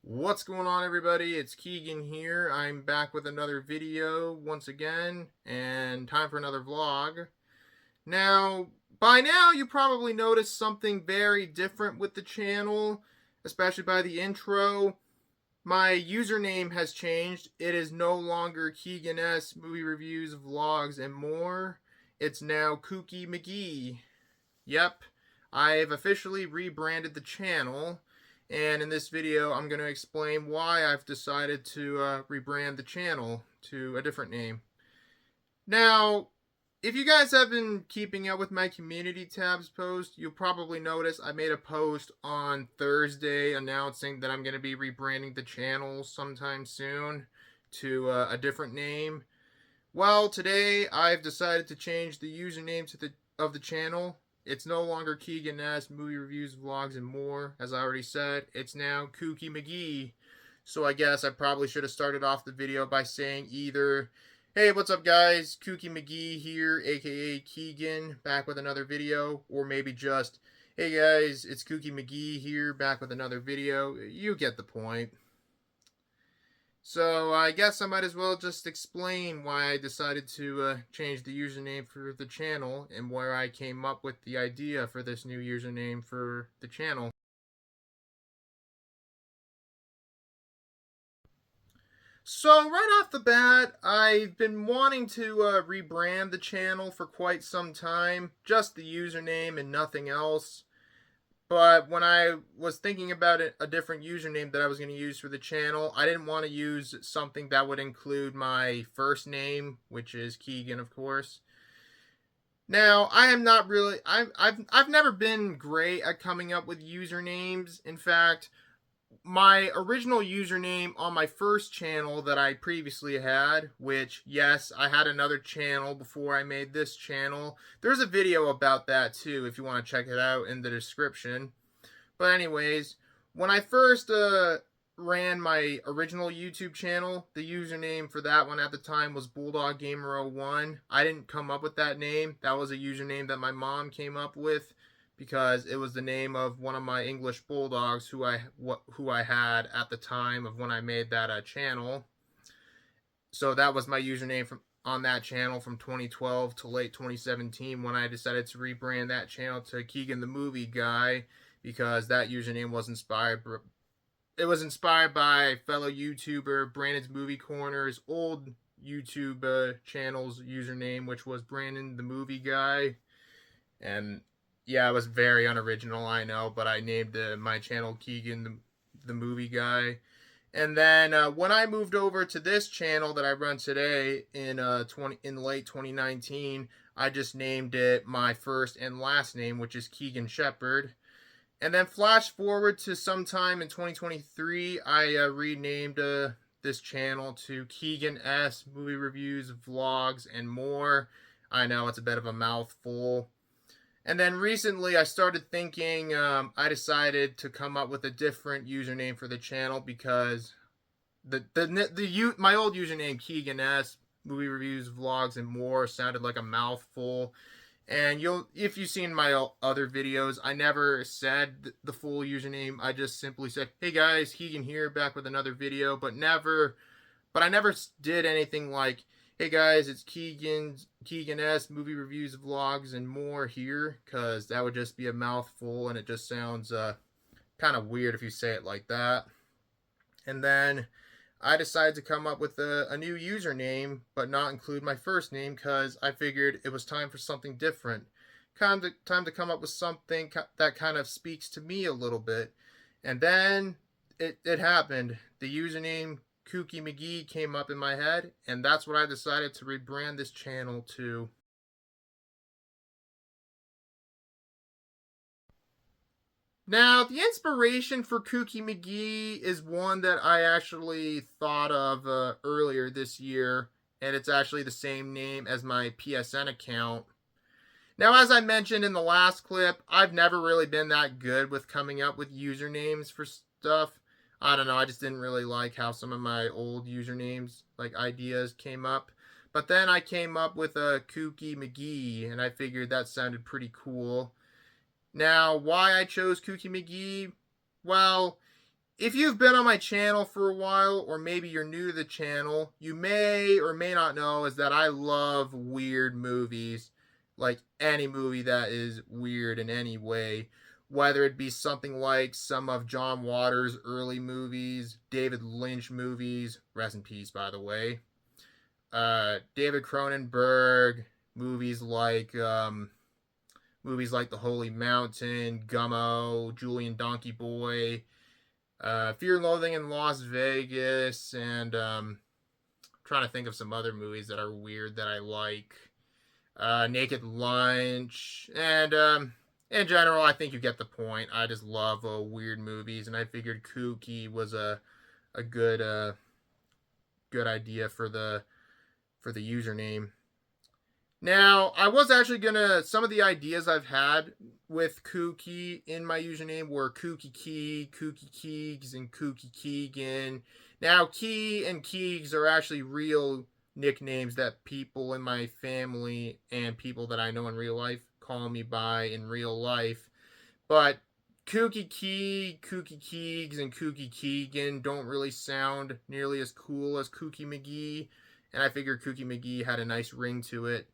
What's going on, everybody? It's Keegan here. I'm back with another video once again, and time for another vlog. Now, by now, you probably noticed something very different with the channel, especially by the intro. My username has changed. It is no longer Keegan S. Movie Reviews, Vlogs, and More. It's now Kooky McGee. Yep, I've officially rebranded the channel. And in this video, I'm going to explain why I've decided to rebrand the channel to a different name. Now, if you guys have been keeping up with my community tabs post, you'll probably notice I made a post on Thursday announcing that I'm going to be rebranding the channel sometime soon to a different name. Well, today I've decided to change the username of the channel. It's no longer Keegan S. Movie Reviews, Vlogs, and More. As I already said, it's now Kooky McGee. So I guess I probably should have started off the video by saying either, hey, what's up guys, Kooky McGee here, aka Keegan, back with another video, or maybe just, hey guys, it's Kooky McGee here, back with another video. You get the point. So I guess I might as well just explain why I decided to change the username for the channel and where I came up with the idea for this new username for the channel. So right off the bat, I've been wanting to rebrand the channel for quite some time, just the username and nothing else. But when I was thinking about a different username that I was going to use for the channel, I didn't want to use something that would include my first name, which is Keegan, of course. Now, I am not really I've never been great at coming up with usernames. In fact, my original username on my first channel that I previously had, which, yes, I had another channel before I made this channel. There's a video about that too if you want to check it out in the description. But anyways, when I first ran my original YouTube channel, the username for that one at the time was BulldogGamer01. I didn't come up with that name. That was a username that my mom came up with, because it was the name of one of my English bulldogs who I had at the time of when I made that channel. So that was my username on that channel from 2012 to late 2017 when I decided to rebrand that channel to Keegan the Movie Guy, because that username was inspired by fellow YouTuber Brandon's Movie Corner's old YouTube channel's username, which was Brandon the Movie Guy. And yeah, it was very unoriginal, I know, but I named my channel Keegan the Movie Guy. And then when I moved over to this channel that I run today in late 2019, I just named it my first and last name, which is Keegan Shepard. And then flash forward to sometime in 2023, I renamed this channel to Keegan S. Movie Reviews, Vlogs, and More. I know it's a bit of a mouthful. And then recently I started thinking, I decided to come up with a different username for the channel, because my old username Keegan S Movie Reviews, Vlogs, and More sounded like a mouthful. And if you've seen my other videos, I never said the full username. I just simply said, "Hey guys, Keegan here, back with another video," but I never did anything like, "Hey guys, it's Keegan S Movie Reviews, Vlogs, and More here," because that would just be a mouthful and it just sounds kind of weird if you say it like that. And then I decided to come up with a new username, but not include my first name, because I figured it was time for something different. Time to come up with something that kind of speaks to me a little bit. And then it happened. The username Kooky McGee came up in my head, and that's what I decided to rebrand this channel to. Now, the inspiration for Kooky McGee is one that I actually thought of earlier this year, and it's actually the same name as my PSN account. Now, as I mentioned in the last clip, I've never really been that good with coming up with usernames for stuff. I don't know, I just didn't really like how some of my old usernames, like ideas, came up. But then I came up with a Kooky McGee, and I figured that sounded pretty cool. Now, why I chose Kooky McGee? Well, If you've been on my channel for a while, or maybe you're new to the channel, you may or may not know is that I love weird movies. Like any movie that is weird in any way. Whether it be something like some of John Waters' early movies, David Lynch movies, rest in peace, by the way. David Cronenberg, movies like The Holy Mountain, Gummo, Julian Donkey Boy, Fear and Loathing in Las Vegas, and trying to think of some other movies that are weird that I like. Naked Lunch, and in general, I think you get the point. I just love weird movies, and I figured Kooky was a good idea for the username. Now, I was actually gonna. Some of the ideas I've had with Kooky in my username were Kooky Key, Kooky Keegs, and Kooky Keegan. Now, Key and Keegs are actually real nicknames that people in my family and people that I know in real life call me by in real life. But Kooky Key, Kooky Keegs, and Kooky Keegan don't really sound nearly as cool as Kooky McGee, and I figured Kooky McGee had a nice ring to it.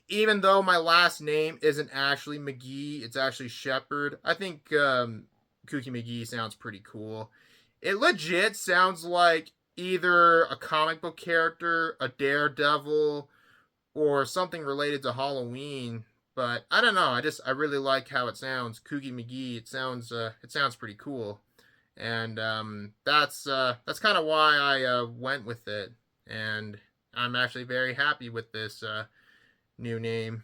Even though my last name isn't actually McGee, it's actually Shepard, I think Kooky McGee sounds pretty cool. It legit sounds like either a comic book character, a Daredevil, or something related to Halloween. But I don't know. I really like how it sounds. Kooky McGee. It sounds pretty cool, and that's kind of why I went with it. And I'm actually very happy with this new name.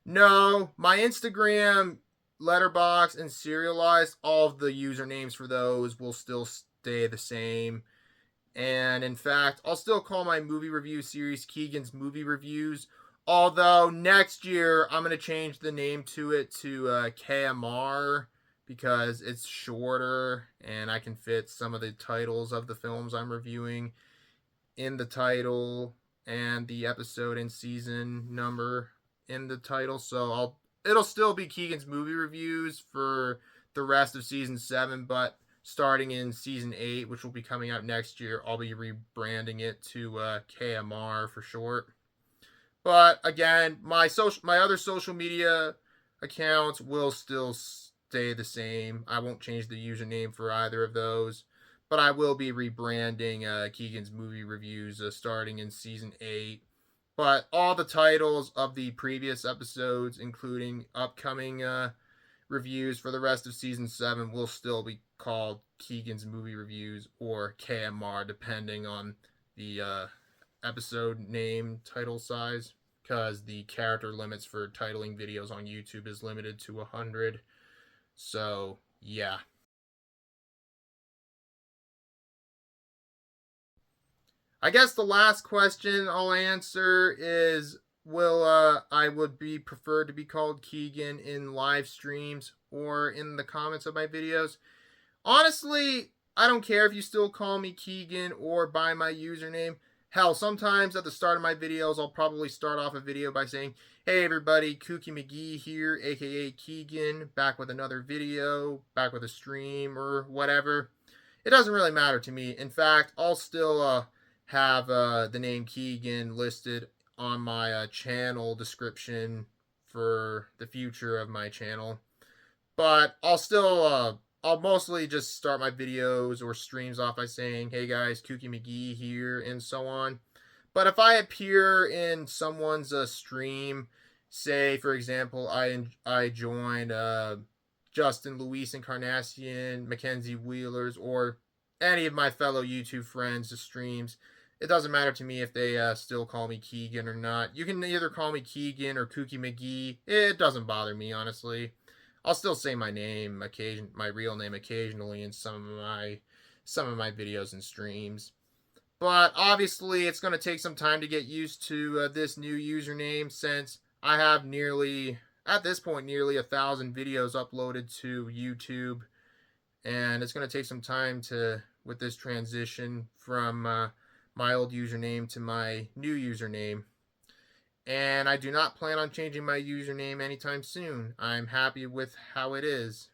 No, my Instagram, Letterbox, and Serialized, all of the usernames for those will still stay the same. And in fact, I'll still call my movie review series Keegan's Movie Reviews. Although next year, I'm going to change the name to it to KMR because it's shorter and I can fit some of the titles of the films I'm reviewing in the title and the episode and season number in the title. So it'll still be Keegan's Movie Reviews for the rest of season 7, but starting in season 8, which will be coming out next year, I'll be rebranding it to KMR for short. But again, my other social media accounts will still stay the same. I won't change the username for either of those, but I will be rebranding Keegan's Movie Reviews starting in season 8. But all the titles of the previous episodes, including upcoming reviews for the rest of season 7, will still be called Keegan's Movie Reviews or KMR, depending on the episode name title size, because the character limits for titling videos on YouTube is limited to 100. So yeah. I guess the last question I'll answer is, will I would be preferred to be called Keegan in live streams or in the comments of my videos? Honestly, I don't care if you still call me Keegan or by my username. Hell, sometimes at the start of my videos, I'll probably start off a video by saying, hey everybody, Kooky McGee here, aka Keegan, back with another video, back with a stream, or whatever. It doesn't really matter to me. In fact, I'll still have the name Keegan listed on my channel description for the future of my channel. But I'll mostly just start my videos or streams off by saying, hey guys, Kooky McGee here, and so on. But if I appear in someone's stream, say, for example, I joined Justin Luis Encarnacion, Mackenzie Wheelers, or any of my fellow YouTube friends' streams, it doesn't matter to me if they still call me Keegan or not. You can either call me Keegan or Kooky McGee. It doesn't bother me, honestly. I'll still say my name, my real name occasionally in some of my videos and streams. But obviously, it's going to take some time to get used to this new username, since I have at this point, nearly 1,000 videos uploaded to YouTube, and it's going to take some time with this transition from my old username to my new username. and I do not plan on changing my username anytime soon. I'm happy with how it is.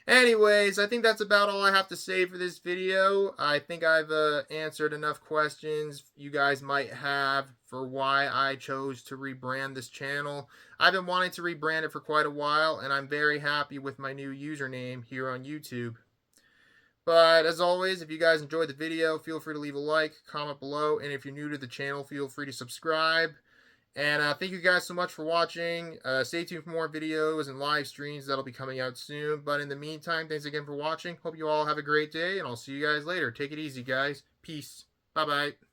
Anyways, I think that's about all I have to say for this video. I think I've answered enough questions you guys might have for why I chose to rebrand this channel. I've been wanting to rebrand it for quite a while, and I'm very happy with my new username here on YouTube. But as always, if you guys enjoyed the video, feel free to leave a like, comment below, and if you're new to the channel, feel free to subscribe. And thank you guys so much for watching. Stay tuned for more videos and live streams that'll be coming out soon. But in the meantime, thanks again for watching. Hope you all have a great day, and I'll see you guys later. Take it easy, guys. Peace. Bye-bye.